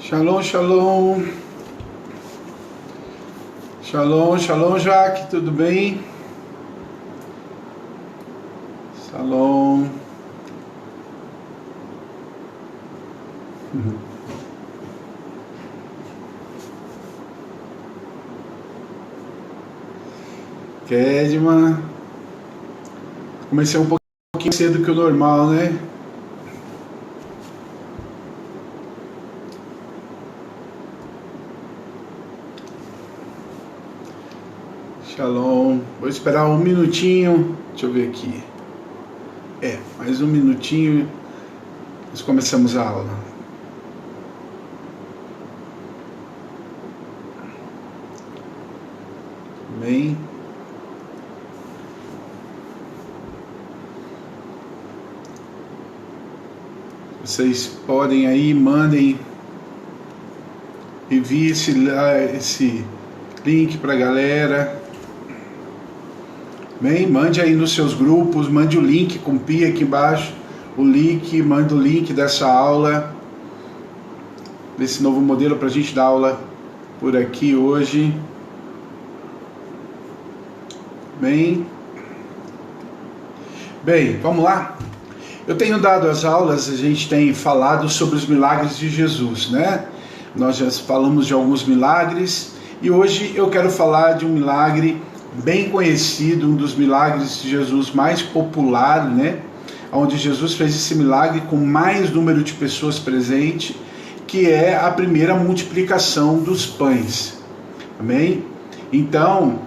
Shalom, shalom. Shalom, shalom, Jaque, tudo bem? Shalom. Kedman. Comecei um pouquinho cedo que o normal, né? Shalom. Vou esperar um minutinho. Deixa eu ver aqui. Mais um minutinho. Nós começamos a aula. Amém. Vocês podem aí, mandem, envie esse link para a galera. Bem, mande aí nos seus grupos, mande o link, copie aqui embaixo o link, manda o link dessa aula, desse novo modelo para a gente dar aula por aqui hoje. Bem, vamos lá? Eu tenho dado as aulas, a gente tem falado sobre os milagres de Jesus, né? Nós já falamos de alguns milagres e hoje eu quero falar de um milagre bem conhecido, um dos milagres de Jesus mais popular, né? Onde Jesus fez esse milagre com mais número de pessoas presentes, que é a primeira multiplicação dos pães. Amém? Então,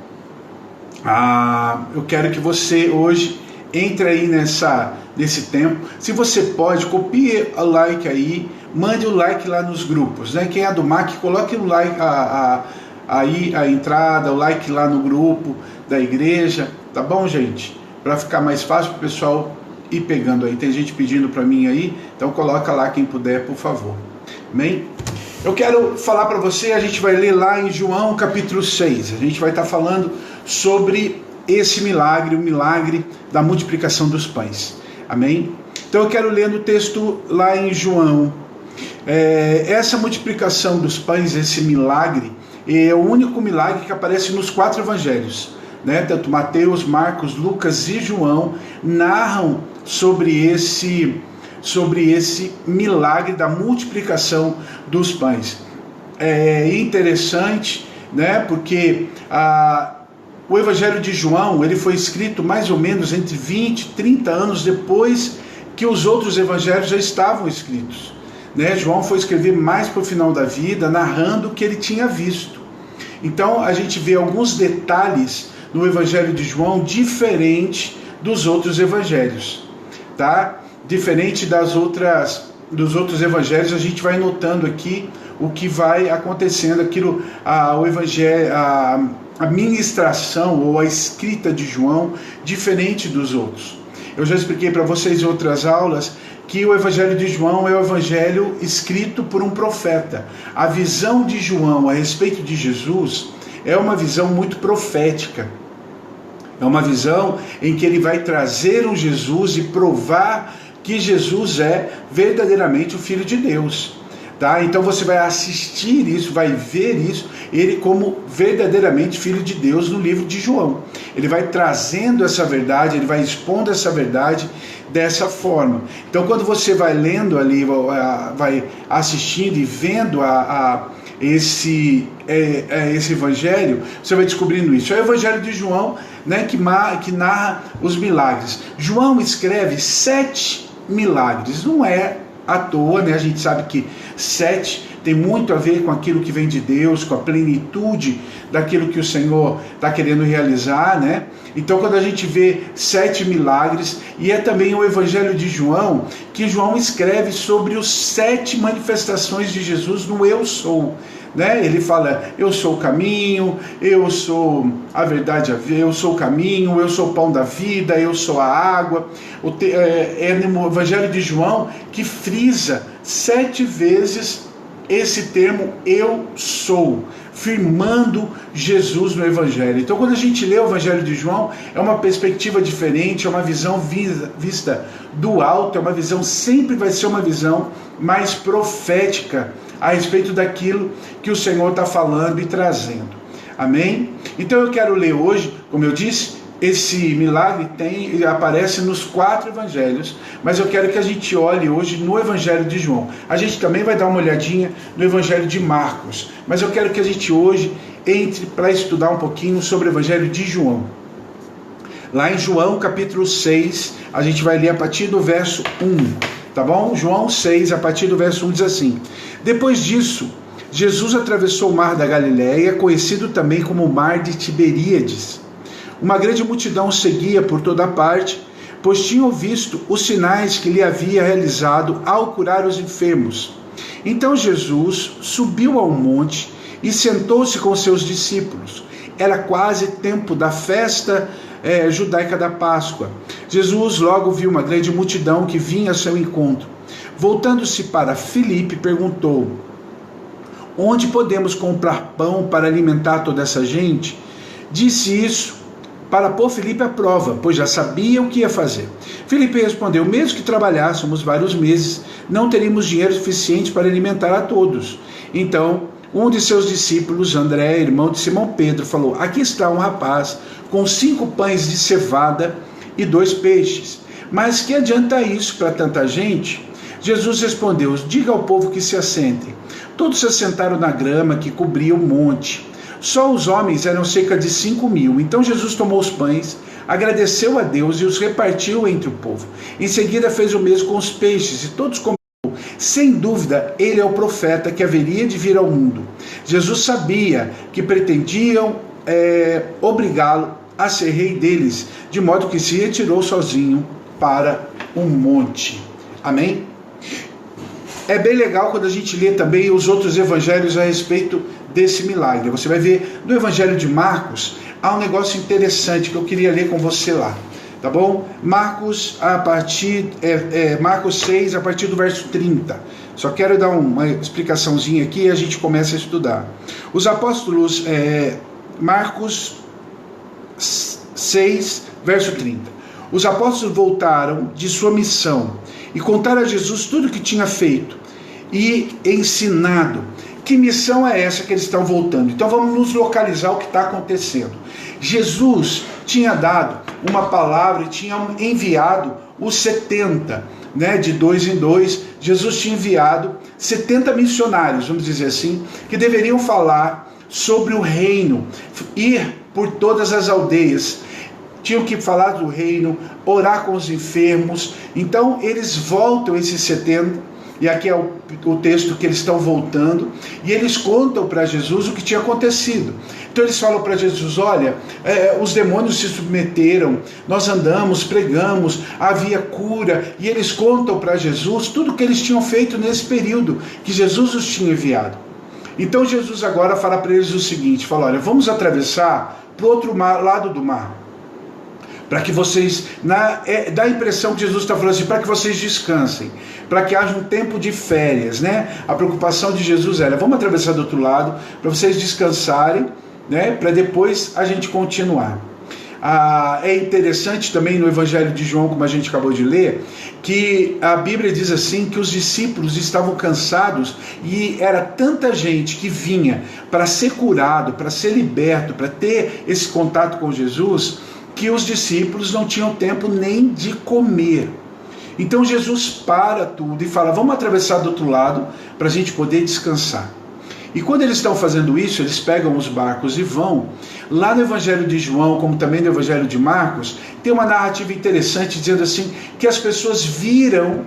eu quero que você hoje entre aí nesse tempo. Se você pode, copie o like aí, mande o like lá nos grupos, né? Quem é do MAC, coloque o like aí a entrada, o like lá no grupo da igreja, tá bom, gente? Para ficar mais fácil para o pessoal ir pegando aí. Tem gente pedindo para mim aí, então coloca lá quem puder, por favor. Amém? Eu quero falar para você, a gente vai ler lá em João capítulo 6, a gente vai estar falando sobre esse milagre, o milagre da multiplicação dos pães. Amém? Então eu quero ler no texto lá em João. Essa multiplicação dos pães, esse milagre, é o único milagre que aparece nos 4 evangelhos, né? Tanto Mateus, Marcos, Lucas e João narram sobre esse milagre da multiplicação dos pães. É interessante, né? Porque o Evangelho de João, ele foi escrito mais ou menos entre 20 e 30 anos depois que os outros evangelhos já estavam escritos, né? João foi escrever mais para o final da vida, narrando o que ele tinha visto. Então a gente vê alguns detalhes no Evangelho de João diferente dos outros evangelhos, tá? Diferente dos outros evangelhos, a gente vai notando aqui o que vai acontecendo, o evangelho, a ministração ou a escrita de João diferente dos outros. Eu já expliquei para vocês em outras aulas que o Evangelho de João é o Evangelho escrito por um profeta. A visão de João a respeito de Jesus é uma visão muito profética. É uma visão em que ele vai trazer um Jesus e provar que Jesus é verdadeiramente o Filho de Deus. Tá? Então você vai assistir isso, vai ver isso, ele como verdadeiramente Filho de Deus no livro de João. Ele vai trazendo essa verdade, ele vai expondo essa verdade dessa forma. Então quando você vai lendo ali, vai assistindo e vendo esse evangelho, você vai descobrindo isso. É o Evangelho de João, né, que narra os milagres. João escreve 7 milagres, não é à toa, né? A gente sabe que 7 tem muito a ver com aquilo que vem de Deus, com a plenitude daquilo que o Senhor está querendo realizar, né? Então quando a gente vê 7 milagres, e é também o Evangelho de João, que João escreve sobre os 7 manifestações de Jesus no Eu Sou, né? Ele fala, eu sou o caminho, eu sou a verdade, eu sou o caminho, eu sou o pão da vida, eu sou a água. No Evangelho de João que frisa 7 vezes esse termo eu sou, firmando Jesus no Evangelho. Então, quando a gente lê o Evangelho de João, é uma perspectiva diferente, é uma visão vista do alto, é uma visão, sempre vai ser uma visão mais profética a respeito daquilo que o Senhor está falando e trazendo. Amém? Então eu quero ler hoje, como eu disse, esse milagre aparece nos 4 evangelhos, mas eu quero que a gente olhe hoje no Evangelho de João. A gente também vai dar uma olhadinha no Evangelho de Marcos, mas eu quero que a gente hoje entre para estudar um pouquinho sobre o Evangelho de João. Lá em João capítulo 6, a gente vai ler a partir do verso 1, tá bom? João 6, a partir do verso 1 diz assim: Depois disso, Jesus atravessou o mar da Galileia, conhecido também como o mar de Tiberíades. Uma grande multidão seguia por toda parte, pois tinham visto os sinais que lhe havia realizado ao curar os enfermos. Então Jesus subiu ao monte e sentou-se com seus discípulos. Era quase tempo da festa judaica da Páscoa. Jesus logo viu uma grande multidão que vinha ao seu encontro. Voltando-se para Filipe, perguntou: Onde podemos comprar pão para alimentar toda essa gente? Disse isso para pôr Filipe à prova, pois já sabia o que ia fazer. Filipe respondeu: Mesmo que trabalhássemos vários meses, não teríamos dinheiro suficiente para alimentar a todos. Então, um de seus discípulos, André, irmão de Simão Pedro, falou: Aqui está um rapaz com 5 pães de cevada e 2 peixes. Mas que adianta isso para tanta gente? Jesus respondeu: Diga ao povo que se assentem. Todos se assentaram na grama que cobria o monte. Só os homens eram cerca de 5.000. Então Jesus tomou os pães, agradeceu a Deus e os repartiu entre o povo. Em seguida fez o mesmo com os peixes, e todos comeram. Sem dúvida, ele é o profeta que haveria de vir ao mundo. Jesus sabia que pretendiam obrigá-lo a ser rei deles, de modo que se retirou sozinho para um monte. Amém? É bem legal quando a gente lê também os outros evangelhos a respeito desse milagre. Você vai ver no Evangelho de Marcos, há um negócio interessante que eu queria ler com você lá, tá bom? Marcos 6, a partir do verso 30. Só quero dar uma explicaçãozinha aqui e a gente começa a estudar. Os apóstolos, Marcos 6, verso 30. Os apóstolos voltaram de sua missão e contaram a Jesus tudo o que tinha feito e ensinado. Que missão é essa que eles estão voltando? Então vamos nos localizar o que está acontecendo. Jesus tinha dado uma palavra e tinha enviado os 70, de 2 em 2. Jesus tinha enviado 70 missionários, vamos dizer assim, que deveriam falar sobre o reino, ir por todas as aldeias. Tinham que falar do reino, orar com os enfermos. Então eles voltam, esses 70, e aqui é o texto que eles estão voltando, e eles contam para Jesus o que tinha acontecido. Então eles falam para Jesus: olha, os demônios se submeteram, nós andamos, pregamos, havia cura, e eles contam para Jesus tudo o que eles tinham feito nesse período que Jesus os tinha enviado. Então Jesus agora fala para eles o seguinte, fala: olha, vamos atravessar para o outro lado do mar, para que vocês, dá a impressão que Jesus está falando assim, para que vocês descansem, para que haja um tempo de férias, A preocupação de Jesus era: vamos atravessar do outro lado, para vocês descansarem, para depois a gente continuar. É interessante também no Evangelho de João, como a gente acabou de ler, que a Bíblia diz assim, que os discípulos estavam cansados e era tanta gente que vinha para ser curado, para ser liberto, para ter esse contato com Jesus, que os discípulos não tinham tempo nem de comer. Então Jesus para tudo e fala: vamos atravessar do outro lado para a gente poder descansar. E quando eles estão fazendo isso, eles pegam os barcos e vão. Lá no Evangelho de João, como também no Evangelho de Marcos, tem uma narrativa interessante dizendo assim, que as pessoas viram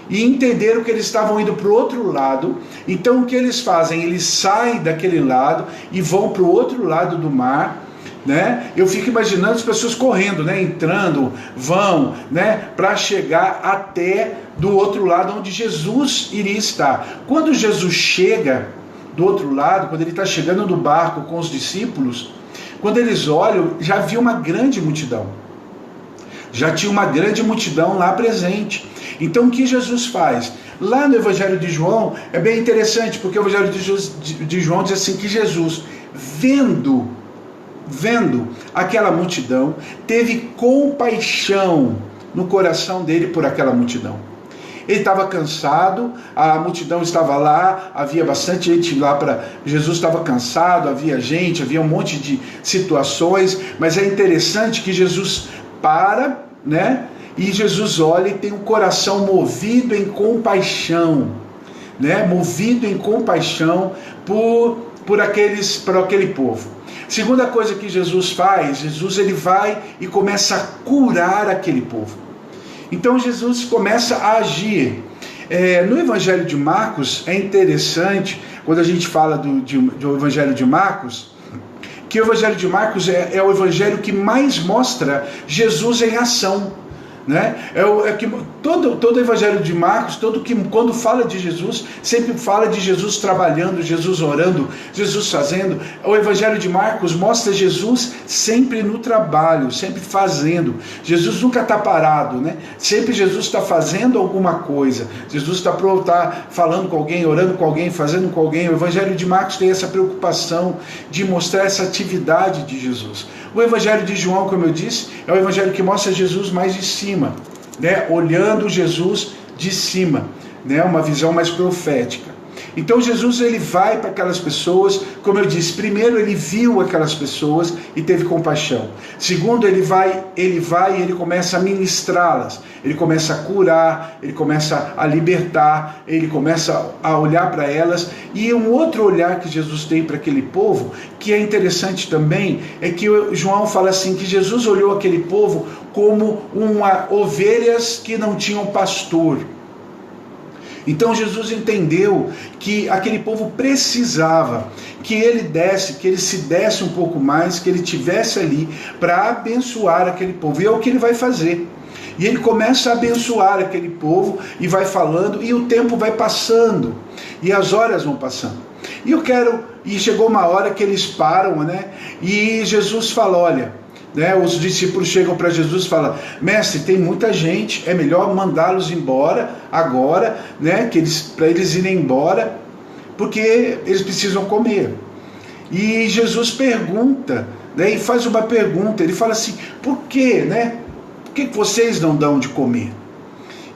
e entenderam que eles estavam indo para o outro lado. Então o que eles fazem? Eles saem daquele lado e vão para o outro lado do mar. Eu fico imaginando as pessoas correndo, entrando, vão, para chegar até do outro lado onde Jesus iria estar. Quando Jesus chega do outro lado, quando ele está chegando no barco com os discípulos, quando eles olham, já havia uma grande multidão. já tinha uma grande multidão lá presente. Então o que Jesus faz? Lá no Evangelho de João é bem interessante, porque o Evangelho de João diz assim, que Jesus, vendo aquela multidão, teve compaixão no coração dele por aquela multidão. Ele estava cansado, a multidão estava lá, havia bastante gente lá para... Jesus estava cansado, havia gente, havia um monte de situações, mas é interessante que Jesus para, né? E Jesus olha e tem um coração movido em compaixão, né? Movido em compaixão por aquele povo. Segunda coisa que Jesus faz, Jesus ele vai e começa a curar aquele povo. Então Jesus começa a agir. No Evangelho de Marcos é interessante, quando a gente fala do Evangelho de Marcos, que o Evangelho de Marcos é o Evangelho que mais mostra Jesus em ação. Né? Todo o Evangelho de Marcos, quando fala de Jesus, sempre fala de Jesus trabalhando, Jesus orando, Jesus fazendo. O Evangelho de Marcos mostra Jesus sempre no trabalho, sempre fazendo. Jesus nunca está parado, né? Sempre Jesus está fazendo alguma coisa. Jesus está falando com alguém, orando com alguém, fazendo com alguém. O Evangelho de Marcos tem essa preocupação de mostrar essa atividade de Jesus. O Evangelho de João, como eu disse, é o Evangelho que mostra Jesus mais de cima, né? Olhando Jesus de cima, né? Uma visão mais profética. Então Jesus ele vai para aquelas pessoas, como eu disse, primeiro ele viu aquelas pessoas e teve compaixão. Segundo, ele vai e ele começa a ministrá-las, ele começa a curar, ele começa a libertar, ele começa a olhar para elas. E um outro olhar que Jesus tem para aquele povo, que é interessante também, é que João fala assim, que Jesus olhou aquele povo como ovelhas que não tinham pastor. Então Jesus entendeu que aquele povo precisava que ele se desse um pouco mais, que ele tivesse ali para abençoar aquele povo. E é o que ele vai fazer. E ele começa a abençoar aquele povo e vai falando, e o tempo vai passando, e as horas vão passando. E chegou uma hora que eles param, né? E Jesus fala, olha, né, os discípulos chegam para Jesus e falam, mestre, tem muita gente, é melhor mandá-los embora agora, né, para eles irem embora, porque eles precisam comer. E Jesus pergunta, né, e faz uma pergunta, ele fala assim, por quê, né? Por que vocês não dão de comer?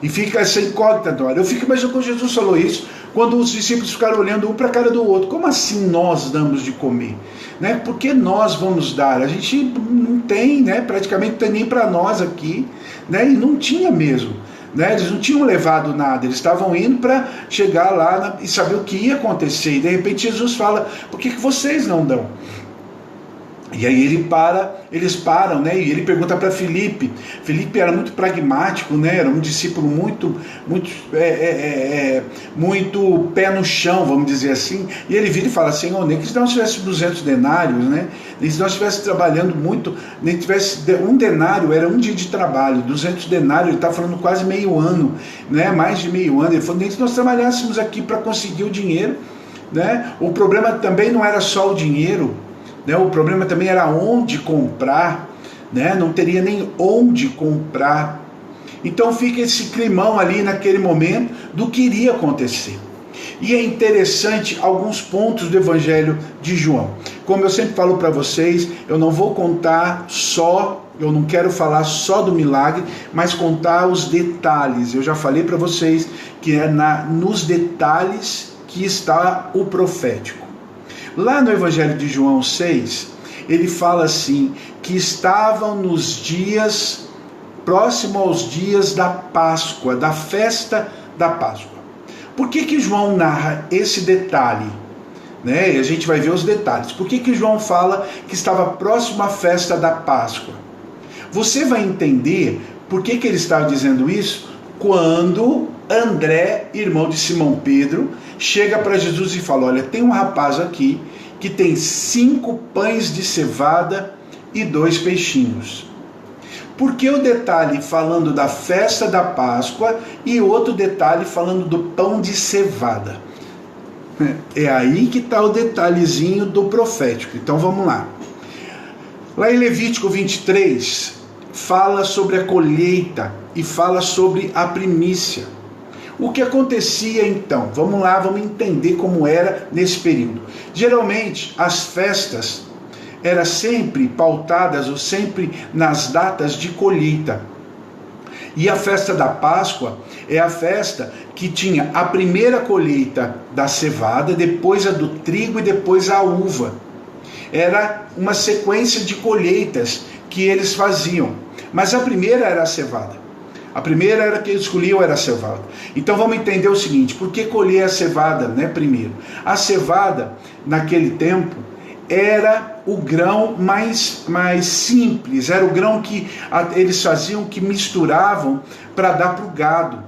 E fica essa incógnita na hora. Eu fico imaginando quando Jesus falou isso, quando os discípulos ficaram olhando um para a cara do outro. Como assim nós damos de comer? Né? Por que nós vamos dar? A gente não tem, né? Praticamente não tem nem para nós aqui, né? E não tinha mesmo. Né? Eles não tinham levado nada, eles estavam indo para chegar lá e saber o que ia acontecer. E de repente Jesus fala, por que vocês não dão? E aí eles param, né? E ele pergunta para Filipe. Filipe era muito pragmático, né? Era um discípulo muito pé no chão, vamos dizer assim. E ele vira e fala, Senhor, nem que nós tivesse 200 denários, né? Nem se nós estivesse trabalhando muito, nem tivesse um denário, era um dia de trabalho, 200 denários, ele está falando quase meio ano, né? Mais de meio ano. Ele falou, nem que nós trabalhássemos aqui para conseguir o dinheiro, né? O problema também não era só o dinheiro, né? O problema também era onde comprar, né? Não teria nem onde comprar. Então fica esse climão ali naquele momento do que iria acontecer. E é interessante alguns pontos do Evangelho de João. Como eu sempre falo para vocês, eu não vou contar eu não quero falar só do milagre, mas contar os detalhes. Eu já falei para vocês que é nos detalhes que está o profético. Lá no Evangelho de João 6, ele fala assim, que estavam nos dias, próximo aos dias da Páscoa, da festa da Páscoa. Por que João narra esse detalhe? Né? E a gente vai ver os detalhes. Por que João fala que estava próximo à festa da Páscoa? Você vai entender por que ele estava dizendo isso quando André, irmão de Simão Pedro, chega para Jesus e fala, olha, tem um rapaz aqui que tem 5 pães de cevada e 2 peixinhos. Por que o detalhe falando da festa da Páscoa e outro detalhe falando do pão de cevada? É aí que está o detalhezinho do profético. Então vamos lá. Lá em Levítico 23, fala sobre a colheita e fala sobre a primícia. O que acontecia então? Vamos lá, vamos entender como era nesse período. Geralmente as festas eram sempre pautadas ou sempre nas datas de colheita. E a festa da Páscoa é a festa que tinha a primeira colheita da cevada, depois a do trigo e depois a uva. Era uma sequência de colheitas que eles faziam. Mas a primeira era a cevada. A primeira era que eles escolhiam era a cevada. Então vamos entender o seguinte, por que colher a cevada, né, primeiro? A cevada, naquele tempo, era o grão mais simples, era o grão que eles faziam, que misturavam para dar para o gado.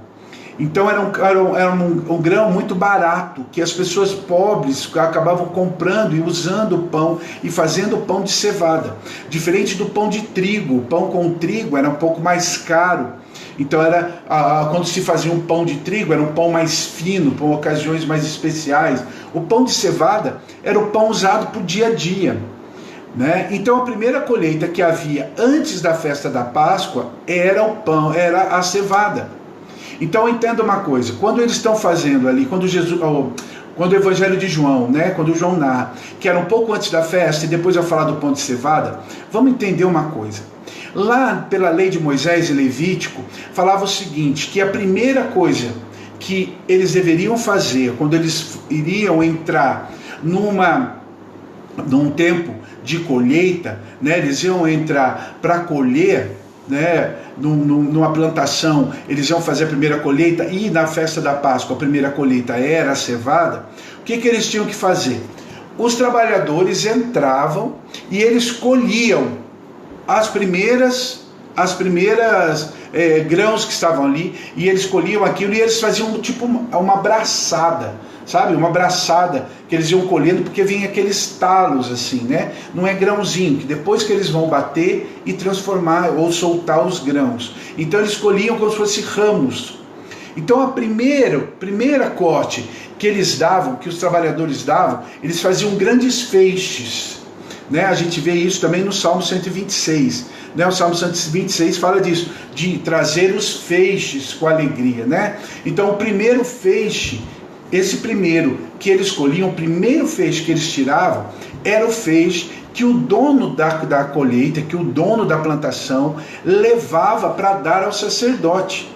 Então era um grão muito barato, que as pessoas pobres acabavam comprando e usando o pão e fazendo o pão de cevada. Diferente do pão de trigo, o pão com trigo era um pouco mais caro. Então quando se fazia um pão de trigo, era um pão mais fino, para ocasiões mais especiais. O pão de cevada era o pão usado para o dia a dia, né? Então a primeira colheita que havia antes da festa da Páscoa era o pão, era a cevada. Então entenda uma coisa, quando eles estão fazendo ali, quando o Evangelho de João, né, quando João narra, que era um pouco antes da festa e depois vai falar do pão de cevada, vamos entender uma coisa. Lá pela lei de Moisés e Levítico, falava o seguinte, que a primeira coisa que eles deveriam fazer quando eles iriam entrar num tempo de colheita, né, eles iam entrar para colher, né, numa plantação, eles iam fazer a primeira colheita, e na festa da Páscoa a primeira colheita era a cevada. O que eles tinham que fazer? Os trabalhadores entravam e eles colhiam as primeiras grãos que estavam ali, e eles colhiam aquilo e eles faziam tipo uma braçada, sabe? Uma braçada que eles iam colhendo, porque vinha aqueles talos assim, né? Não é grãozinho, que depois que eles vão bater e transformar ou soltar os grãos. Então eles colhiam como se fossem ramos. Então a primeira corte que eles davam, que os trabalhadores davam, eles faziam grandes feixes, né? A gente vê isso também no Salmo 126, né? O Salmo 126 fala disso, de trazer os feixes com alegria, né? Então o primeiro feixe, esse primeiro que eles colhiam, o primeiro feixe que eles tiravam, era o feixe que o dono da colheita, que o dono da plantação levava para dar ao sacerdote.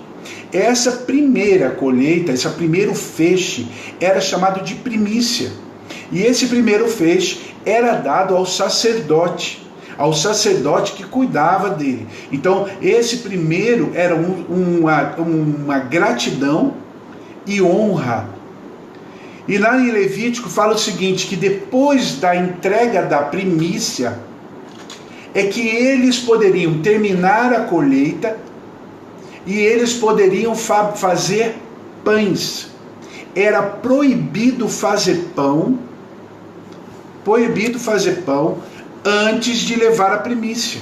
Essa primeira colheita, esse primeiro feixe, era chamado de primícia. E esse primeiro feixe era dado ao sacerdote que cuidava dele. Então, esse primeiro era uma gratidão e honra. E lá em Levítico fala o seguinte, que depois da entrega da primícia, é que eles poderiam terminar a colheita e eles poderiam fazer pães. Era proibido fazer pão antes de levar a primícia.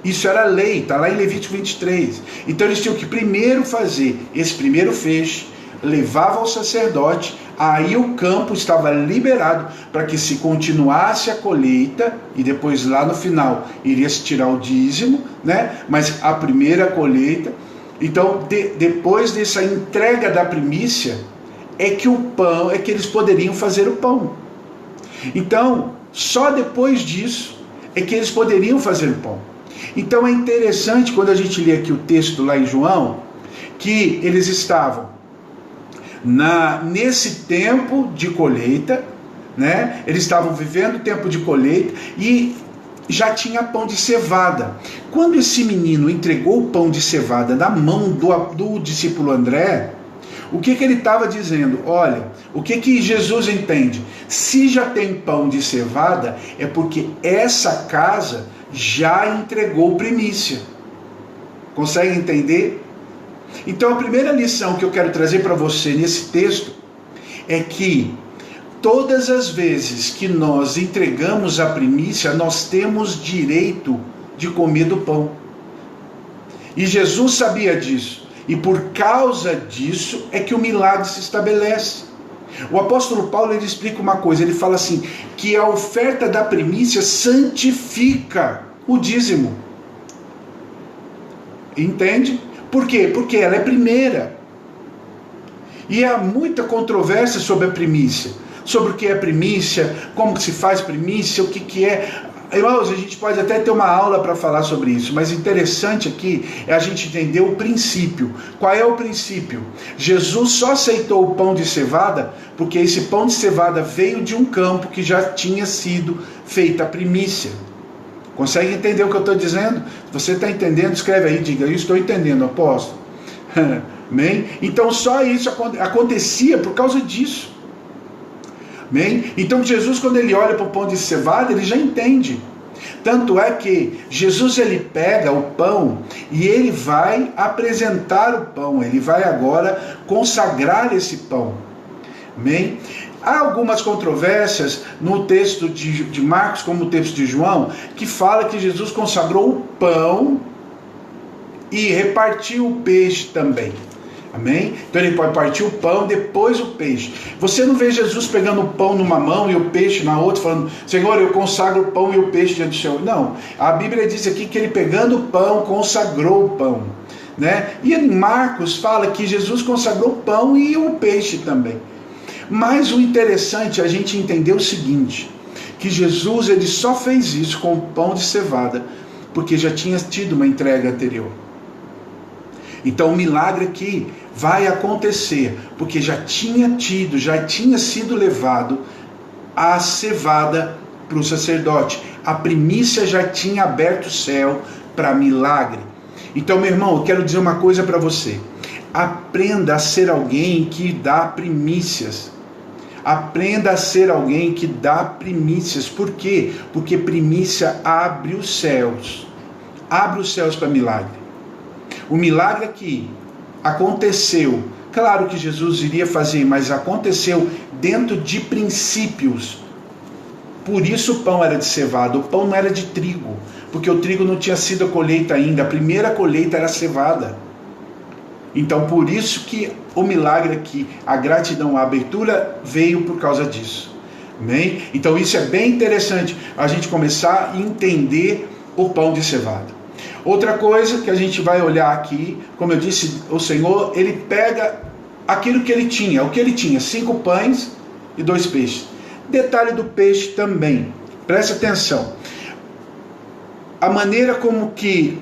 Isso era lei, está lá em Levítico 23. Então eles tinham que primeiro fazer esse primeiro feixe, levava ao sacerdote, aí o campo estava liberado para que se continuasse a colheita, e depois lá no final iria se tirar o dízimo, né? Mas a primeira colheita, então depois dessa entrega da primícia, é que eles poderiam fazer o pão. Então, só depois disso é que eles poderiam fazer o pão. Então é interessante quando a gente lê aqui o texto lá em João, que eles estavam nesse tempo de colheita, né? Eles estavam vivendo o tempo de colheita e já tinha pão de cevada. Quando esse menino entregou o pão de cevada na mão do discípulo André, o que ele estava dizendo? Olha, o que Jesus entende? Se já tem pão de cevada, é porque essa casa já entregou primícia. Consegue entender? Então a primeira lição que eu quero trazer para você nesse texto é que todas as vezes que nós entregamos a primícia, nós temos direito de comer do pão. E Jesus sabia disso. E por causa disso é que o milagre se estabelece. O apóstolo Paulo ele explica uma coisa, ele fala assim, que a oferta da primícia santifica o dízimo. Entende? Por quê? Porque ela é primeira. E há muita controvérsia sobre a primícia. Sobre o que é primícia, como que se faz primícia, o que é. Irmãos, a gente pode até ter uma aula para falar sobre isso, mas interessante aqui é a gente entender o princípio. Qual é o princípio? Jesus só aceitou o pão de cevada porque esse pão de cevada veio de um campo que já tinha sido feita a primícia. Consegue entender o que eu estou dizendo? Se você está entendendo, escreve aí, diga, eu estou entendendo, apóstolo. Amém? Então só isso acontecia por causa disso. Amém? Então Jesus, quando ele olha para o pão de cevada, ele já entende. Tanto é que Jesus, ele pega o pão e ele vai apresentar o pão, ele vai agora consagrar esse pão. Amém? Há algumas controvérsias no texto de Marcos, como no texto de João, que fala que Jesus consagrou o pão e repartiu o peixe também. Amém? Então ele pode partir o pão, depois o peixe. Você não vê Jesus pegando o pão numa mão e o peixe na outra, falando, Senhor, eu consagro o pão e o peixe diante do Senhor. Não, a Bíblia diz aqui que ele pegando o pão, consagrou o pão. Né? E em Marcos fala que Jesus consagrou o pão e o peixe também. Mas o interessante é a gente entender o seguinte, que Jesus ele só fez isso com o pão de cevada, porque já tinha tido uma entrega anterior. Então o milagre aqui vai acontecer, porque já tinha sido levado a cevada para o sacerdote. A primícia já tinha aberto o céu para milagre. Então, meu irmão, eu quero dizer uma coisa para você. Aprenda a ser alguém que dá primícias. Aprenda a ser alguém que dá primícias. Por quê? Porque primícia abre os céus. Abre os céus para milagre. O milagre aqui aconteceu, claro que Jesus iria fazer, mas aconteceu dentro de princípios. Por isso o pão era de cevada, o pão não era de trigo, porque o trigo não tinha sido a colheita ainda, a primeira colheita era a cevada. Então por isso que o milagre aqui, a gratidão, a abertura veio por causa disso. Amém? Então isso é bem interessante, a gente começar a entender o pão de cevada. Outra coisa que a gente vai olhar aqui, como eu disse, o Senhor, ele pega aquilo que ele tinha, o que ele tinha, 5 pães e 2 peixes. Detalhe do peixe também, preste atenção. A maneira como que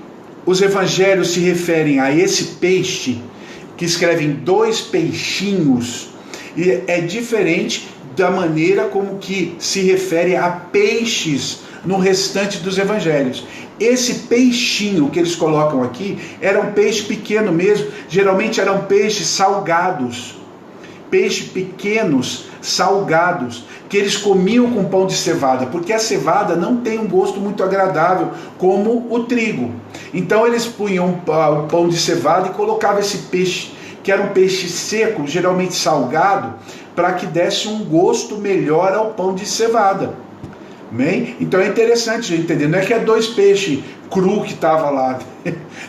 os evangelhos se referem a esse peixe, que escrevem 2 peixinhos, é diferente da maneira como que se refere a peixes no restante dos evangelhos. Esse peixinho que eles colocam aqui era um peixe pequeno mesmo, geralmente eram peixes salgados, peixes pequenos, salgados, que eles comiam com pão de cevada, porque a cevada não tem um gosto muito agradável como o trigo. Então eles punham o pão de cevada e colocavam esse peixe, que era um peixe seco, geralmente salgado, para que desse um gosto melhor ao pão de cevada. Amém? Então é interessante a gente entender, não é que é 2 peixes cru que estava lá,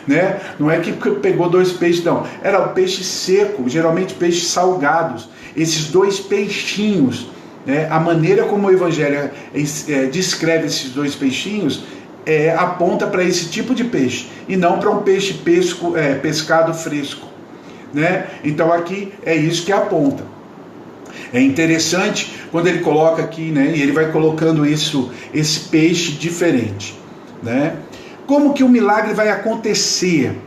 né? Não é que pegou 2 peixes, não, era o peixe seco, geralmente peixes salgados, esses 2 peixinhos, né? A maneira como o Evangelho descreve esses 2 peixinhos aponta para esse tipo de peixe, e não para um peixe pescado fresco, né? Então aqui é isso que aponta. É interessante quando ele coloca aqui, né, e ele vai colocando esse peixe diferente, né? Como que o milagre vai acontecer?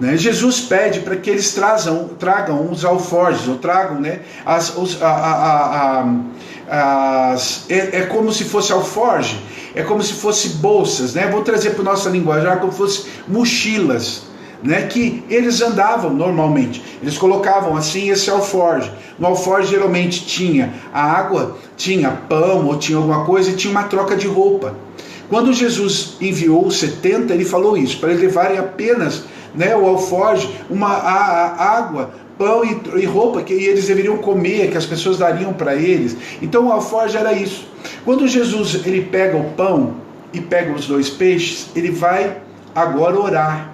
Né? Jesus pede para que eles tragam os alforjes, ou tragam, né, é como se fosse alforge, é como se fosse bolsas, né? Vou trazer para a nossa linguagem, como se fosse mochilas, né, que eles andavam normalmente. Eles colocavam assim esse alforje. No alforje geralmente tinha a água, tinha pão ou tinha alguma coisa, e tinha uma troca de roupa. Quando Jesus enviou os 70, ele falou isso, para eles levarem apenas, né, o alforje, a água, pão e roupa que eles deveriam comer, que as pessoas dariam para eles. Então o alforje era isso. Quando Jesus ele pega o pão e pega os 2 peixes, ele vai agora orar.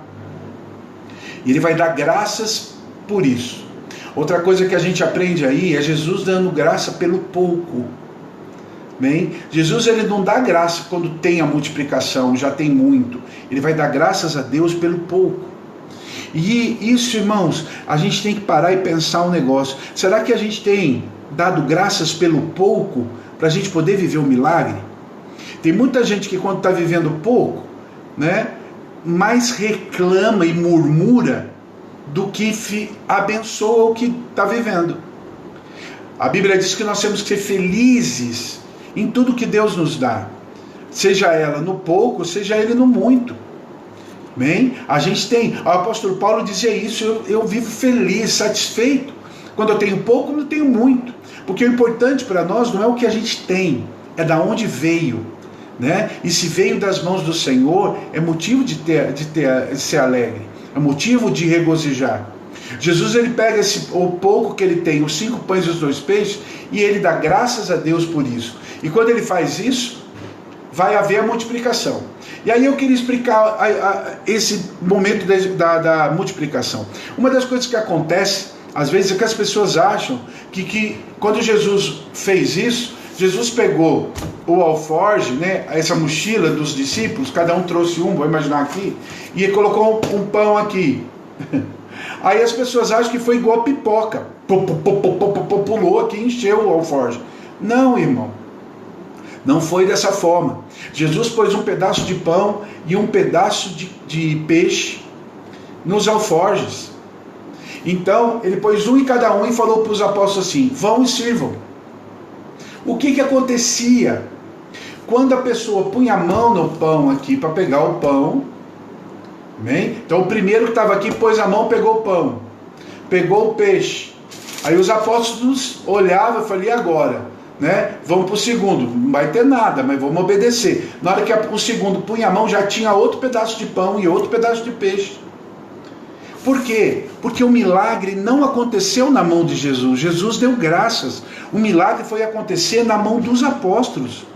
E ele vai dar graças por isso. Outra coisa que a gente aprende aí é Jesus dando graça pelo pouco. Bem, Jesus ele não dá graça quando tem a multiplicação, já tem muito. Ele vai dar graças a Deus pelo pouco. E isso, irmãos, a gente tem que parar e pensar um negócio. Será que a gente tem dado graças pelo pouco para a gente poder viver o milagre? Tem muita gente que quando está vivendo pouco, né, mais reclama e murmura do que abençoa o que está vivendo. A Bíblia diz que nós temos que ser felizes em tudo que Deus nos dá, seja ela no pouco, seja ele no muito. Bem, a gente tem, o apóstolo Paulo dizia isso, eu vivo feliz, satisfeito, quando eu tenho pouco, quando eu tenho muito, porque o importante para nós não é o que a gente tem, é da onde veio, né? E se veio das mãos do Senhor, é motivo de ser alegre, é motivo de regozijar. Jesus, ele pega o pouco que ele tem, os 5 pães e os 2 peixes, e ele dá graças a Deus por isso. E quando ele faz isso, vai haver a multiplicação. E aí eu queria explicar esse momento da multiplicação. Uma das coisas que acontece, às vezes, é que as pessoas acham que quando Jesus fez isso, Jesus pegou o alforje, né, essa mochila dos discípulos, cada um trouxe um, vou imaginar aqui, e ele colocou um pão aqui. Aí as pessoas acham que foi igual pipoca, pulou aqui e encheu o alforje. Não, irmão, não foi dessa forma. Jesus pôs um pedaço de pão e um pedaço de peixe nos alforjes. Então ele pôs um em cada um e falou para os apóstolos assim: vão e sirvam. O que acontecia? Quando a pessoa punha a mão no pão aqui para pegar o pão, bem? Então o primeiro que estava aqui pôs a mão, pegou o pão, pegou o peixe. Aí os apóstolos olhavam e falavam: e agora? Né? Vamos para o segundo, não vai ter nada, mas vamos obedecer. Na hora que o segundo punha a mão, já tinha outro pedaço de pão e outro pedaço de peixe. Por quê? Porque o milagre não aconteceu na mão de Jesus. Jesus deu graças. O milagre foi acontecer na mão dos apóstolos.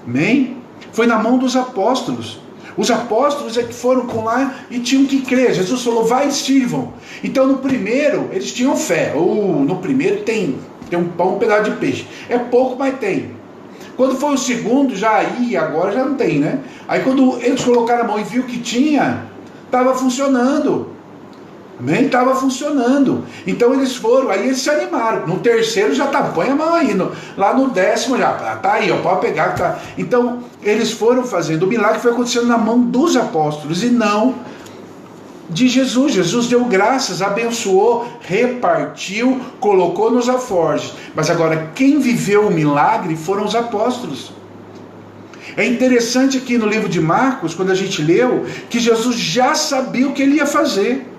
Amém? Foi na mão dos apóstolos. Os apóstolos é que foram com lá e tinham que crer. Jesus falou: vai e sirvam. Então no primeiro eles tinham fé. No primeiro tem um pão, um pedaço de peixe. É pouco, mas tem. Quando foi o segundo, agora já não tem, né? Aí quando eles colocaram a mão e viu que tinha, estava funcionando. Amém? Estava funcionando. Então eles foram, aí eles se animaram. No terceiro já tá, põe a mão aí. Lá no 10º já, tá aí, ó, pode pegar. Tá. Então eles foram fazendo. O milagre foi acontecendo na mão dos apóstolos e não de Jesus. Jesus deu graças, abençoou, repartiu, colocou nos alforjes. Mas agora quem viveu o milagre foram os apóstolos. É interessante aqui no livro de Marcos, quando a gente leu, que Jesus já sabia o que ele ia fazer.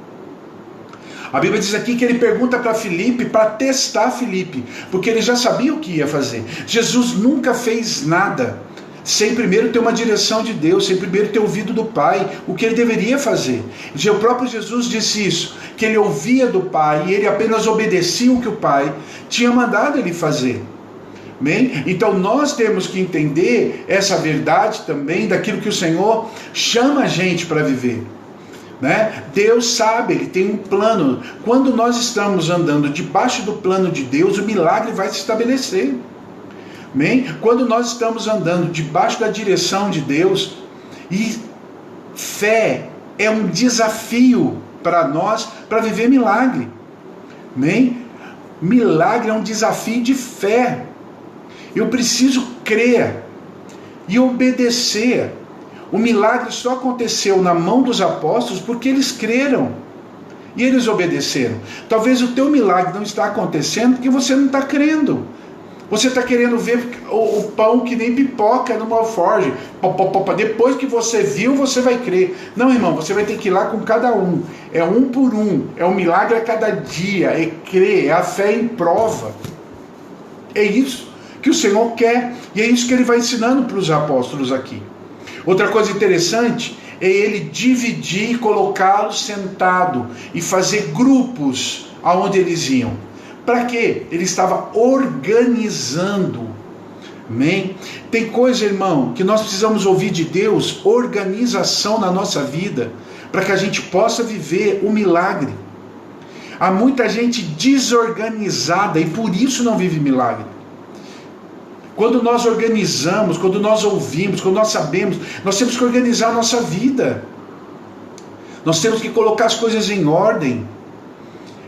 A Bíblia diz aqui que ele pergunta para Filipe, para testar Filipe, porque ele já sabia o que ia fazer. Jesus nunca fez nada sem primeiro ter uma direção de Deus, sem primeiro ter ouvido do Pai, o que ele deveria fazer. O próprio Jesus disse isso, que ele ouvia do Pai e ele apenas obedecia o que o Pai tinha mandado ele fazer. Bem? Então nós temos que entender essa verdade também daquilo que o Senhor chama a gente para viver. Né? Deus sabe, Ele tem um plano. Quando nós estamos andando debaixo do plano de Deus, o milagre vai se estabelecer. Bem? Quando nós estamos andando debaixo da direção de Deus, e fé é um desafio para nós, para viver milagre. Bem? Milagre é um desafio de fé. Eu preciso crer e obedecer. O milagre só aconteceu na mão dos apóstolos porque eles creram e eles obedeceram. Talvez o teu milagre não está acontecendo porque você não está crendo. Você está querendo ver o pão que nem pipoca numa alforje. Depois que você viu, você vai crer. Não, irmão, você vai ter que ir lá com cada um. É um por um. É um milagre a cada dia. É crer, é a fé em prova. É isso que o Senhor quer. E é isso que Ele vai ensinando para os apóstolos aqui. Outra coisa interessante é Ele dividir e colocá-los sentado e fazer grupos aonde eles iam. Para quê? Ele estava organizando. Amém? Tem coisa, irmão, que nós precisamos ouvir de Deus, organização na nossa vida, para que a gente possa viver o milagre. Há muita gente desorganizada e por isso não vive milagre. Quando nós organizamos, quando nós ouvimos, quando nós sabemos, nós temos que organizar a nossa vida. Nós temos que colocar as coisas em ordem.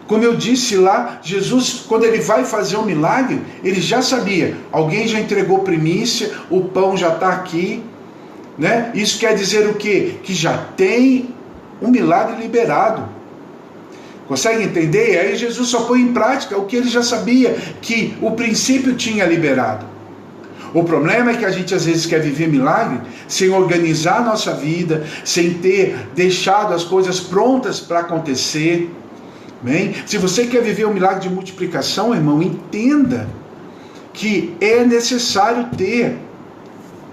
Como eu disse lá, Jesus, quando ele vai fazer um milagre, ele já sabia, alguém já entregou primícia, o pão já está aqui, né? Isso quer dizer o quê? Que já tem um milagre liberado. Consegue entender? E aí Jesus só põe em prática o que ele já sabia, que o princípio tinha liberado. O problema é que a gente às vezes quer viver milagre sem organizar a nossa vida, sem ter deixado as coisas prontas para acontecer. Bem, se você quer viver um milagre de multiplicação, irmão, entenda que é necessário ter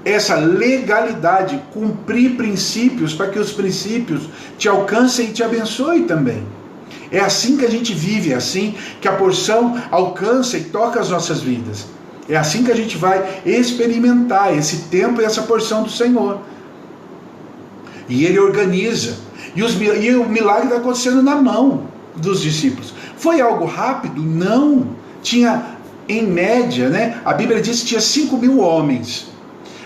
essa legalidade, cumprir princípios para que os princípios te alcancem e te abençoem também. É assim que a gente vive, é assim que a porção alcança e toca as nossas vidas. É assim que a gente vai experimentar esse tempo e essa porção do Senhor. E Ele organiza. E o milagre está acontecendo na mão dos discípulos. Foi algo rápido? Não. Tinha, em média, né? A Bíblia diz que tinha 5.000 homens.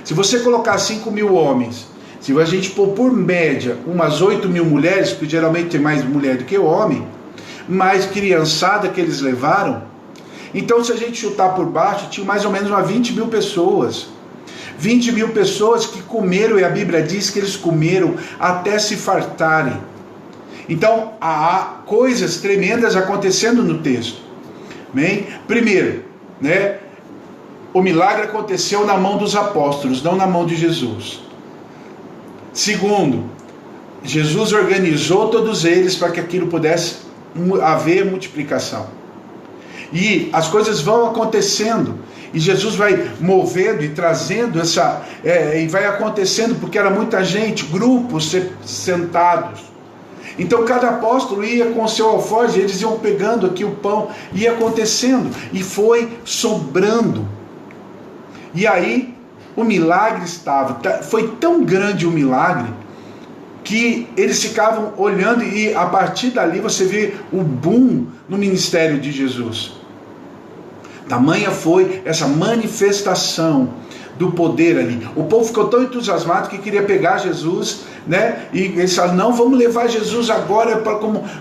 Se você colocar 5.000 homens, se a gente pôr por média umas 8.000 mulheres, porque geralmente tem mais mulher do que homem, mais criançada que eles levaram, então se a gente chutar por baixo, tinha mais ou menos umas 20.000 pessoas. 20.000 pessoas que comeram, e a Bíblia diz que eles comeram até se fartarem. Então, há coisas tremendas acontecendo no texto. Bem, primeiro, né, o milagre aconteceu na mão dos apóstolos, não na mão de Jesus. Segundo, Jesus organizou todos eles para que aquilo pudesse haver multiplicação. E as coisas vão acontecendo, e Jesus vai movendo e trazendo e vai acontecendo, porque era muita gente, grupos sentados. Então cada apóstolo ia com o seu alforje, eles iam pegando aqui o pão, ia acontecendo, e foi sobrando. E aí o milagre foi tão grande o milagre, que eles ficavam olhando, e a partir dali você vê o boom no ministério de Jesus. Tamanha foi essa manifestação do poder ali. O povo ficou tão entusiasmado que queria pegar Jesus, né? E eles falaram, não, vamos levar Jesus agora,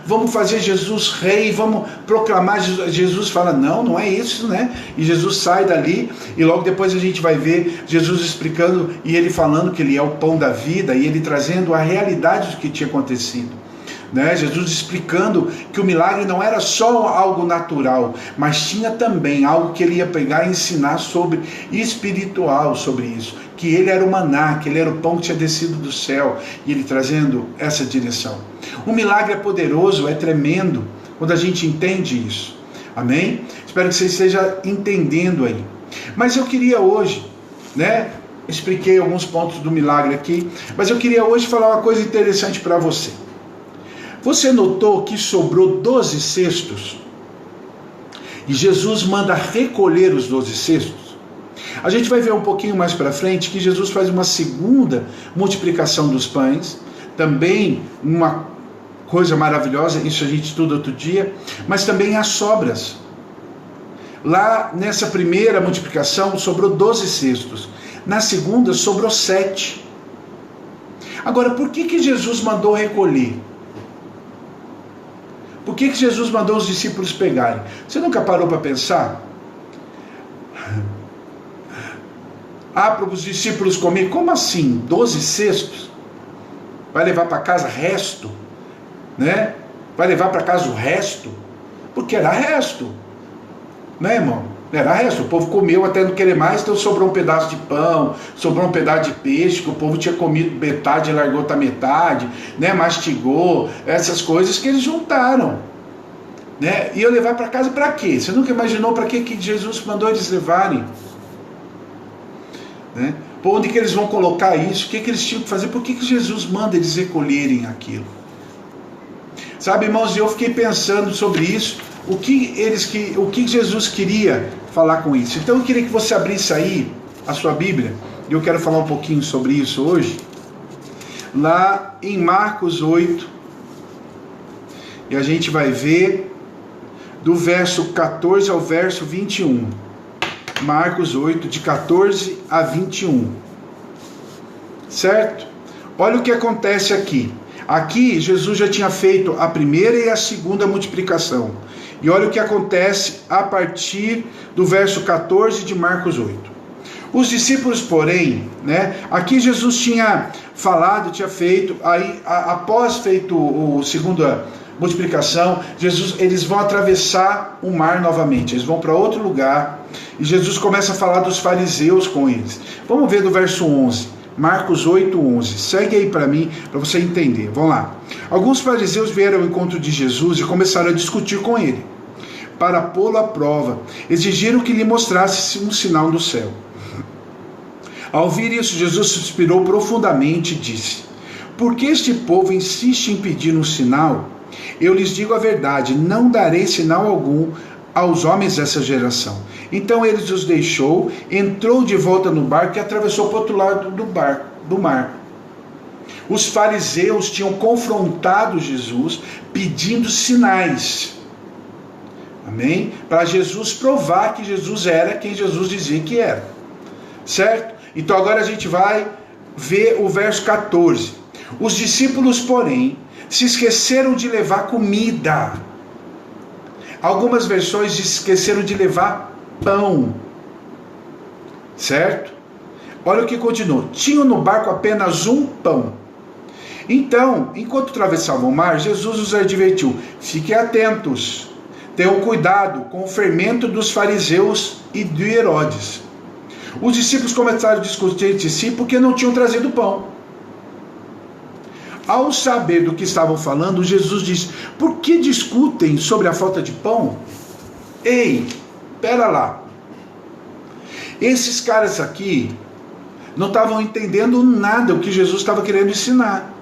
vamos fazer Jesus rei, vamos proclamar Jesus. Jesus fala, não é isso, né? E Jesus sai dali, e logo depois a gente vai ver Jesus explicando, e ele falando que ele é o pão da vida, e ele trazendo a realidade do que tinha acontecido. Né? Jesus explicando que o milagre não era só algo natural, mas tinha também algo que ele ia pegar e ensinar sobre espiritual, sobre isso, que ele era o maná, que ele era o pão que tinha descido do céu, e ele trazendo essa direção. O milagre é poderoso, é tremendo quando a gente entende isso. Amém? Espero que você esteja entendendo aí. Mas eu queria hoje, né, expliquei alguns pontos do milagre aqui, mas eu queria hoje falar uma coisa interessante para você. Você notou que sobrou 12 cestos? E Jesus manda recolher os 12 cestos? A gente vai ver um pouquinho mais para frente que Jesus faz uma segunda multiplicação dos pães, também uma coisa maravilhosa, isso a gente estuda outro dia, mas também as sobras. Lá nessa primeira multiplicação sobrou 12 cestos, na segunda sobrou 7. Agora, por que Jesus mandou recolher? Por que Jesus mandou os discípulos pegarem? Você nunca parou para pensar? Para os discípulos comer, como assim? 12 cestos? Vai levar para casa resto? Né? Vai levar para casa o resto? Porque era resto. Né, irmão? Era resto. O povo comeu até não querer mais, então sobrou um pedaço de pão, sobrou um pedaço de peixe, que o povo tinha comido metade e largou outra metade, né? Mastigou, essas coisas que eles juntaram. Né? E eu levar para casa para quê? Você nunca imaginou para que Jesus mandou eles levarem? Né? Por onde que eles vão colocar isso? O que eles tinham que fazer? Por que Jesus manda eles recolherem aquilo? Sabe, irmãos, eu fiquei pensando sobre isso, o que Jesus queria falar com isso. Então eu queria que você abrisse aí a sua Bíblia, e eu quero falar um pouquinho sobre isso hoje, lá em Marcos 8, e a gente vai ver do verso 14 ao verso 21. Marcos 8, de 14 a 21. Certo? Olha o que acontece aqui. Aqui Jesus já tinha feito a primeira e a segunda multiplicação. E olha o que acontece a partir do verso 14 de Marcos 8. Os discípulos, porém, aqui Jesus tinha falado, tinha feito, aí após feito a segunda multiplicação, eles vão atravessar o mar novamente, eles vão para outro lugar, e Jesus começa a falar dos fariseus com eles. Vamos ver do verso 11, Marcos 8, 11, segue aí para mim, para você entender, vamos lá. Alguns fariseus vieram ao encontro de Jesus e começaram a discutir com ele, para pô-lo à prova, exigiram que lhe mostrasse um sinal do céu. Ao ouvir isso, Jesus suspirou profundamente e disse: por que este povo insiste em pedir um sinal? Eu lhes digo a verdade, não darei sinal algum aos homens dessa geração. Então ele os deixou, entrou de volta no barco e atravessou para o outro lado do mar. Os fariseus tinham confrontado Jesus pedindo sinais. Amém? Para Jesus provar que Jesus era quem Jesus dizia que era. Certo? Então agora a gente vai ver o verso 14. Os discípulos, porém, se esqueceram de levar comida. Algumas versões esqueceram de levar pão. Certo? Olha o que continua. Tinham no barco apenas um pão. Então, enquanto atravessavam o mar, Jesus os advertiu: fiquem atentos, tenham cuidado com o fermento dos fariseus e de Herodes. Os discípulos começaram a discutir entre si porque não tinham trazido pão. Ao saber do que estavam falando, Jesus disse: por que discutem sobre a falta de pão? Ei, pera lá. Esses caras aqui não estavam entendendo nada o que Jesus estava querendo ensinar.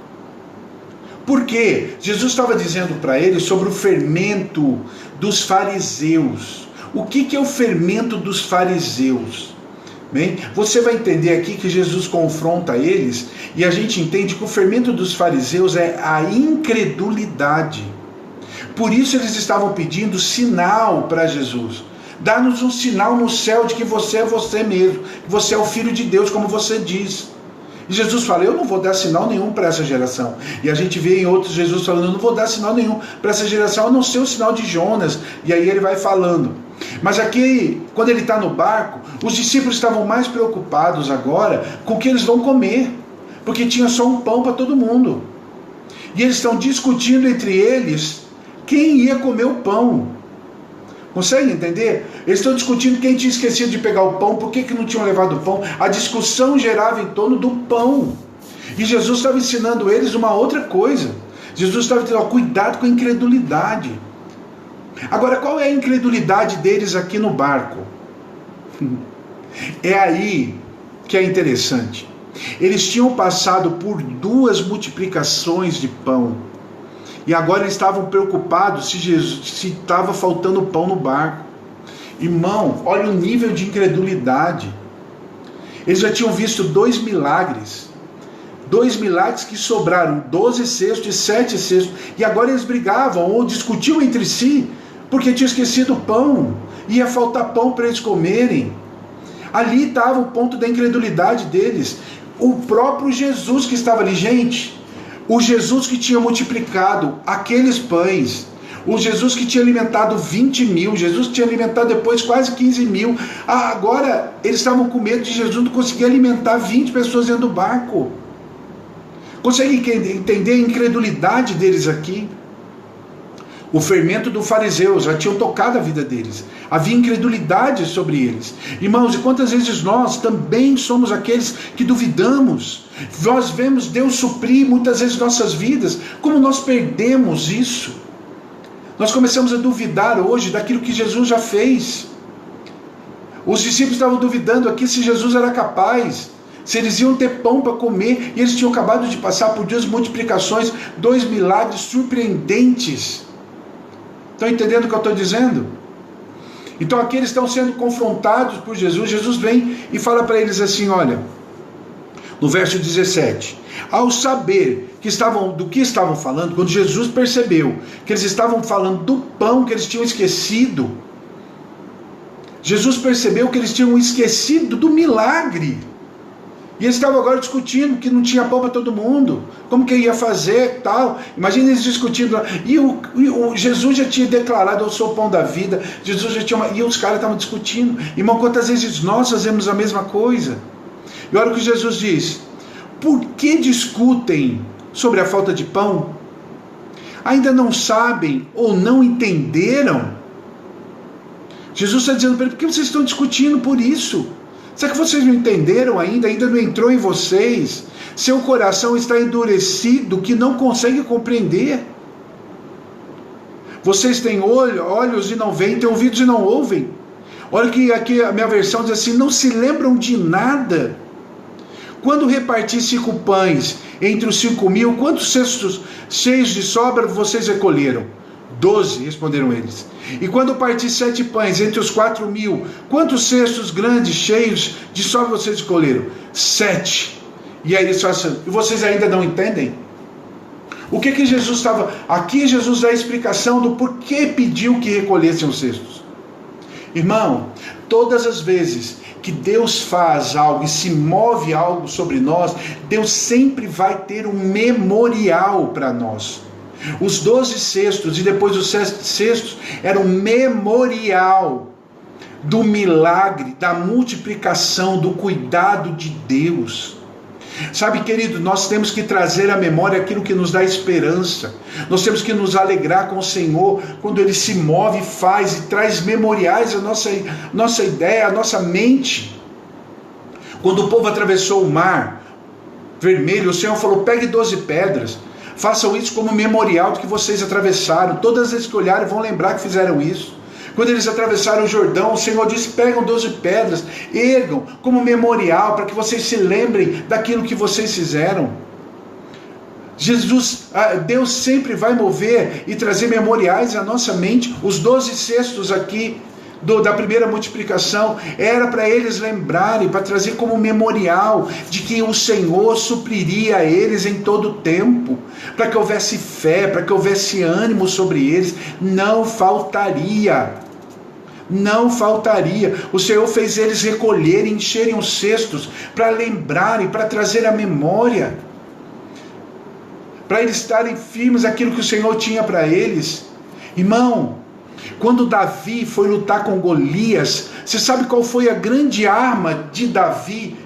Por quê? Jesus estava dizendo para eles sobre o fermento dos fariseus. O que é o fermento dos fariseus? Bem, você vai entender aqui que Jesus confronta eles e a gente entende que o fermento dos fariseus é a incredulidade. Por isso eles estavam pedindo sinal para Jesus. Dá-nos um sinal no céu de que você é você mesmo, que você é o Filho de Deus, como você diz. E Jesus fala: eu não vou dar sinal nenhum para essa geração. E a gente vê em outros Jesus falando: eu não vou dar sinal nenhum para essa geração, a não ser o sinal de Jonas. E aí ele vai falando. Mas aqui, quando ele está no barco, os discípulos estavam mais preocupados agora com o que eles vão comer, porque tinha só um pão para todo mundo. E eles estão discutindo entre eles quem ia comer o pão. Consegue entender? Eles estão discutindo quem tinha esquecido de pegar o pão, por que não tinham levado o pão. A discussão gerava em torno do pão. E Jesus estava ensinando eles uma outra coisa. Jesus estava dizendo: cuidado com a incredulidade. Agora, qual é a incredulidade deles aqui no barco? É aí que é interessante. Eles tinham passado por 2 multiplicações de pão. E agora eles estavam preocupados se estava faltando pão no barco. Irmão, olha o nível de incredulidade. Eles já tinham visto 2 milagres. 2 milagres que sobraram, 12 cestos e 7 cestos. E agora eles brigavam ou discutiam entre si, porque tinham esquecido o pão. Ia faltar pão para eles comerem. Ali estava o ponto da incredulidade deles. O próprio Jesus que estava ali, gente. O Jesus que tinha multiplicado aqueles pães, o Jesus que tinha alimentado 20 mil, Jesus que tinha alimentado depois quase 15 mil, agora eles estavam com medo de Jesus não conseguir alimentar 20 pessoas dentro do barco. Consegue entender a incredulidade deles aqui? O fermento do fariseu já tinha tocado a vida deles. Havia incredulidade sobre eles. Irmãos, e quantas vezes nós também somos aqueles que duvidamos? Nós vemos Deus suprir muitas vezes nossas vidas. Como nós perdemos isso? Nós começamos a duvidar hoje daquilo que Jesus já fez. Os discípulos estavam duvidando aqui se Jesus era capaz, se eles iam ter pão para comer, e eles tinham acabado de passar por 2 multiplicações, 2 milagres surpreendentes. Estão entendendo o que eu estou dizendo? Então aqui eles estão sendo confrontados por Jesus. Jesus vem e fala para eles assim, olha, no verso 17, ao saber do que estavam falando, quando Jesus percebeu que eles estavam falando do pão que eles tinham esquecido, Jesus percebeu que eles tinham esquecido do milagre. E eles estavam agora discutindo que não tinha pão para todo mundo, como que ia fazer, tal. Imagina eles discutindo. E o Jesus já tinha declarado: eu sou o pão da vida. Jesus já tinha. E os caras estavam discutindo. Irmão, quantas vezes nós fazemos a mesma coisa? E olha o que Jesus diz: por que discutem sobre a falta de pão? Ainda não sabem ou não entenderam? Jesus está dizendo para ele: por que vocês estão discutindo por isso? Será que vocês não entenderam ainda? Ainda não entrou em vocês? Seu coração está endurecido que não consegue compreender. Vocês têm olhos e não veem, têm ouvidos e não ouvem. Olha que aqui a minha versão diz assim: não se lembram de nada. Quando reparti 5 pães entre os 5.000, quantos cestos cheios de sobra vocês recolheram? 12, responderam eles. E quando parti 7 pães entre os 4.000, quantos cestos grandes, cheios de sobra vocês recolheram? 7. E aí eles falam assim: e vocês ainda não entendem? O que Jesus estava... Aqui Jesus dá a explicação do porquê pediu que recolhessem os cestos. Irmão, todas as vezes que Deus faz algo e se move algo sobre nós, Deus sempre vai ter um memorial para nós. Os 12 cestos e depois os 7 cestos eram memorial do milagre, da multiplicação, do cuidado de Deus. Sabe, querido, nós temos que trazer à memória aquilo que nos dá esperança. Nós temos que nos alegrar com o Senhor quando Ele se move, faz e traz memoriais à nossa ideia, à nossa mente. Quando o povo atravessou o mar vermelho, o Senhor falou: pegue 12 pedras, façam isso como memorial do que vocês atravessaram. Todas as vezes que olharem vão lembrar que fizeram isso. Quando eles atravessaram o Jordão, o Senhor disse: pegam 12 pedras, ergam como memorial, para que vocês se lembrem daquilo que vocês fizeram. Deus sempre vai mover e trazer memoriais à nossa mente. Os 12 cestos aqui da primeira multiplicação era para eles lembrarem, para trazer como memorial de que o Senhor supriria a eles em todo o tempo, para que houvesse fé, para que houvesse ânimo sobre eles. Não faltaria. Não faltaria. O Senhor fez eles recolherem, encherem os cestos, para lembrarem, para trazer a memória, para eles estarem firmes aquilo que o Senhor tinha para eles. Irmão, quando Davi foi lutar com Golias, você sabe qual foi a grande arma de Davi,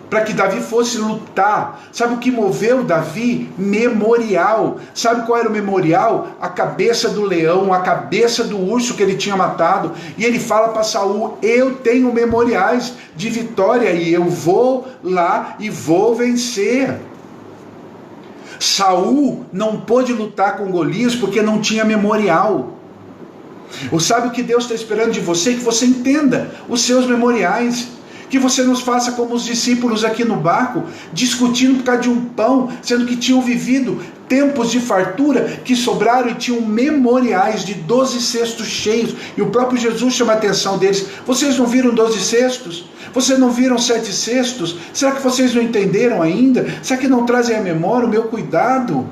para que Davi fosse lutar? Sabe o que moveu Davi? Memorial. Sabe qual era o memorial? A cabeça do leão, a cabeça do urso que ele tinha matado. E ele fala para Saul: eu tenho memoriais de vitória e eu vou lá e vou vencer. Saul não pôde lutar com Golias porque não tinha memorial. Ou sabe o que Deus está esperando de você? Que você entenda os seus memoriais. Que você nos faça como os discípulos aqui no barco, discutindo por causa de um pão, sendo que tinham vivido tempos de fartura, que sobraram e tinham memoriais de 12 cestos cheios. E o próprio Jesus chama a atenção deles: vocês não viram 12 cestos? Vocês não viram 7 cestos? Será que vocês não entenderam ainda? Será que não trazem à memória o meu cuidado?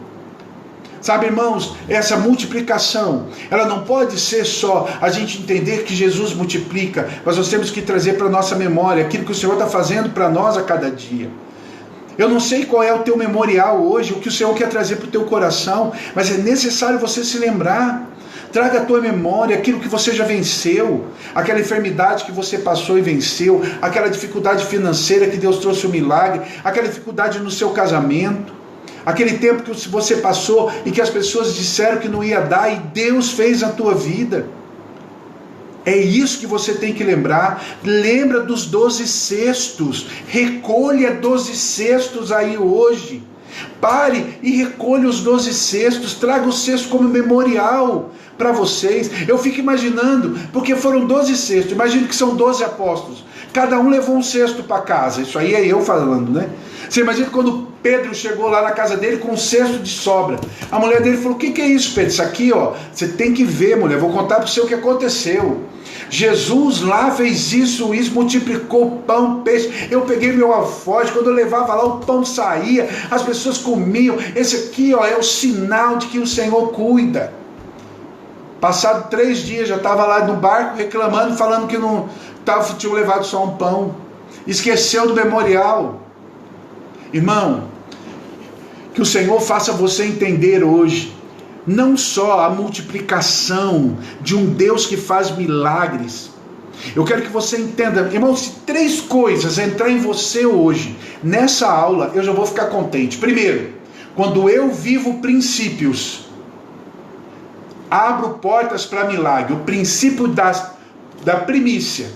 Sabe, irmãos, essa multiplicação, ela não pode ser só a gente entender que Jesus multiplica, mas nós temos que trazer para a nossa memória aquilo que o Senhor está fazendo para nós a cada dia. Eu não sei qual é o teu memorial hoje, o que o Senhor quer trazer para o teu coração, mas é necessário você se lembrar. Traga à tua memória aquilo que você já venceu, aquela enfermidade que você passou e venceu, aquela dificuldade financeira que Deus trouxe um milagre, aquela dificuldade no seu casamento, aquele tempo que você passou e que as pessoas disseram que não ia dar e Deus fez na tua vida. É isso que você tem que lembrar. Lembra dos 12 cestos. Recolha 12 cestos aí hoje. Pare e recolha os 12 cestos. Traga o cesto como memorial para vocês. Eu fico imaginando, porque foram 12 cestos. Imagino que são 12 apóstolos. Cada um levou um cesto para casa. Isso aí é eu falando, né? Você imagina quando Pedro chegou lá na casa dele com um cesto de sobra. A mulher dele falou: o que é isso, Pedro? Isso aqui, ó, você tem que ver, mulher. Vou contar para você o que aconteceu. Jesus lá fez isso, multiplicou pão, peixe. Eu peguei meu alforje, quando eu levava lá o pão saía, as pessoas comiam. Esse aqui, ó, é o sinal de que o Senhor cuida. Passado 3 dias, já estava lá no barco reclamando, falando que não tinham levado só um pão. Esqueceu do memorial. Irmão, que o Senhor faça você entender hoje, não só a multiplicação de um Deus que faz milagres. Eu quero que você entenda, irmão, se 3 coisas entrar em você hoje, nessa aula, eu já vou ficar contente. Primeiro, quando eu vivo princípios, abro portas para milagre. O princípio da primícia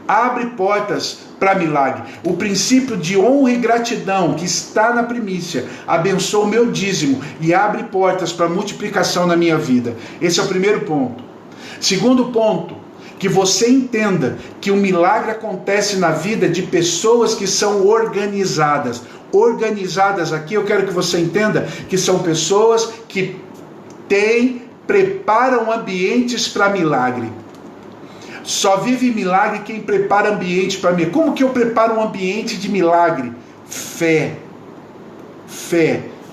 abre portas para milagre. O princípio de honra e gratidão que está na primícia abençoa o meu dízimo e abre portas para multiplicação na minha vida. Esse é o primeiro ponto. Segundo ponto, que você entenda que o milagre acontece na vida de pessoas que são organizadas. Organizadas aqui, eu quero que você entenda que são pessoas que preparam ambientes para milagre. Só vive milagre quem prepara ambiente para milagre. Como que eu preparo um ambiente de milagre? Fé,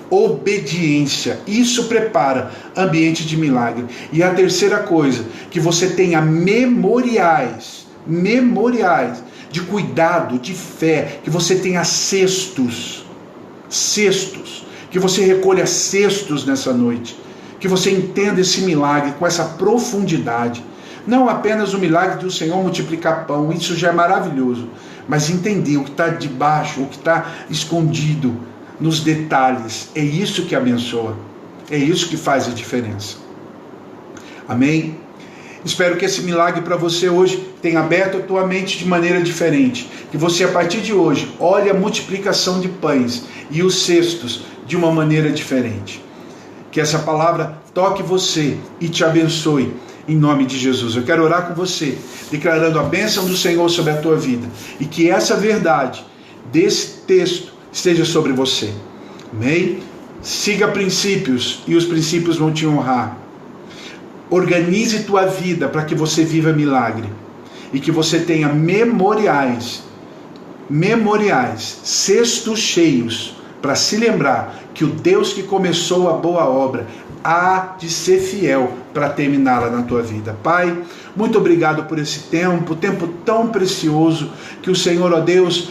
obediência. Isso prepara ambiente de milagre. E a terceira coisa, que você tenha memoriais de cuidado, de fé, que você tenha cestos, que você recolha cestos nessa noite, que você entenda esse milagre com essa profundidade. Não apenas o milagre de o Senhor multiplicar pão, isso já é maravilhoso, mas entender o que está debaixo, o que está escondido nos detalhes, é isso que abençoa, é isso que faz a diferença. Amém? Espero que esse milagre para você hoje tenha aberto a tua mente de maneira diferente, que você a partir de hoje olhe a multiplicação de pães e os cestos de uma maneira diferente. Que essa palavra toque você e te abençoe. Em nome de Jesus, eu quero orar com você, declarando a bênção do Senhor sobre a tua vida, e que essa verdade desse texto esteja sobre você. Amém? Siga princípios, e os princípios vão te honrar. Organize tua vida para que você viva milagre, e que você tenha memoriais, cestos cheios, para se lembrar que o Deus que começou a boa obra há de ser fiel para terminá-la na tua vida. Pai, muito obrigado por esse tempo tão precioso que o Senhor, ó Deus,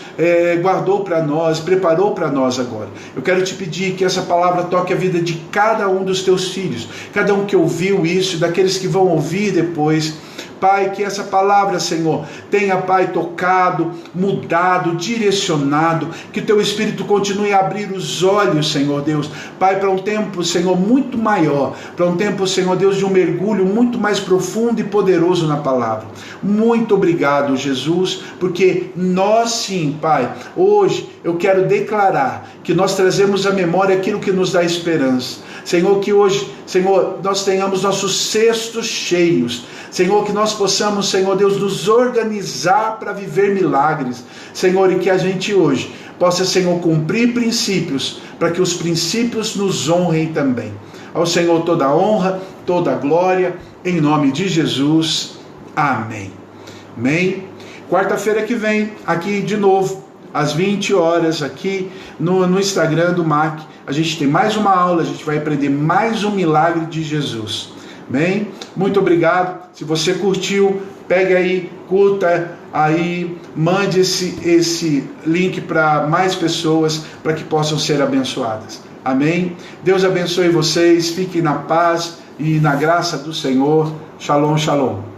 guardou para nós, preparou para nós agora. Eu quero te pedir que essa palavra toque a vida de cada um dos teus filhos, cada um que ouviu isso, daqueles que vão ouvir depois. Pai, que essa palavra, Senhor, tenha, Pai, tocado, mudado, direcionado, que o Teu Espírito continue a abrir os olhos, Senhor Deus, Pai, para um tempo, Senhor, muito maior, para um tempo, Senhor Deus, de um mergulho muito mais profundo e poderoso na palavra. Muito obrigado, Jesus, porque nós sim, Pai, hoje eu quero declarar que nós trazemos à memória aquilo que nos dá esperança. Senhor, que hoje, Senhor, nós tenhamos nossos cestos cheios. Senhor, que nós possamos, Senhor Deus, nos organizar para viver milagres. Senhor, e que a gente hoje possa, Senhor, cumprir princípios, para que os princípios nos honrem também. Ao Senhor toda a honra, toda a glória, em nome de Jesus. Amém. Amém. Quarta-feira que vem, aqui de novo, às 20 horas, aqui no Instagram do MAC, a gente tem mais uma aula, a gente vai aprender mais um milagre de Jesus. Amém? Muito obrigado. Se você curtiu, pegue aí, curta aí, mande esse link para mais pessoas, para que possam ser abençoadas. Amém? Deus abençoe vocês, fiquem na paz e na graça do Senhor. Shalom, shalom.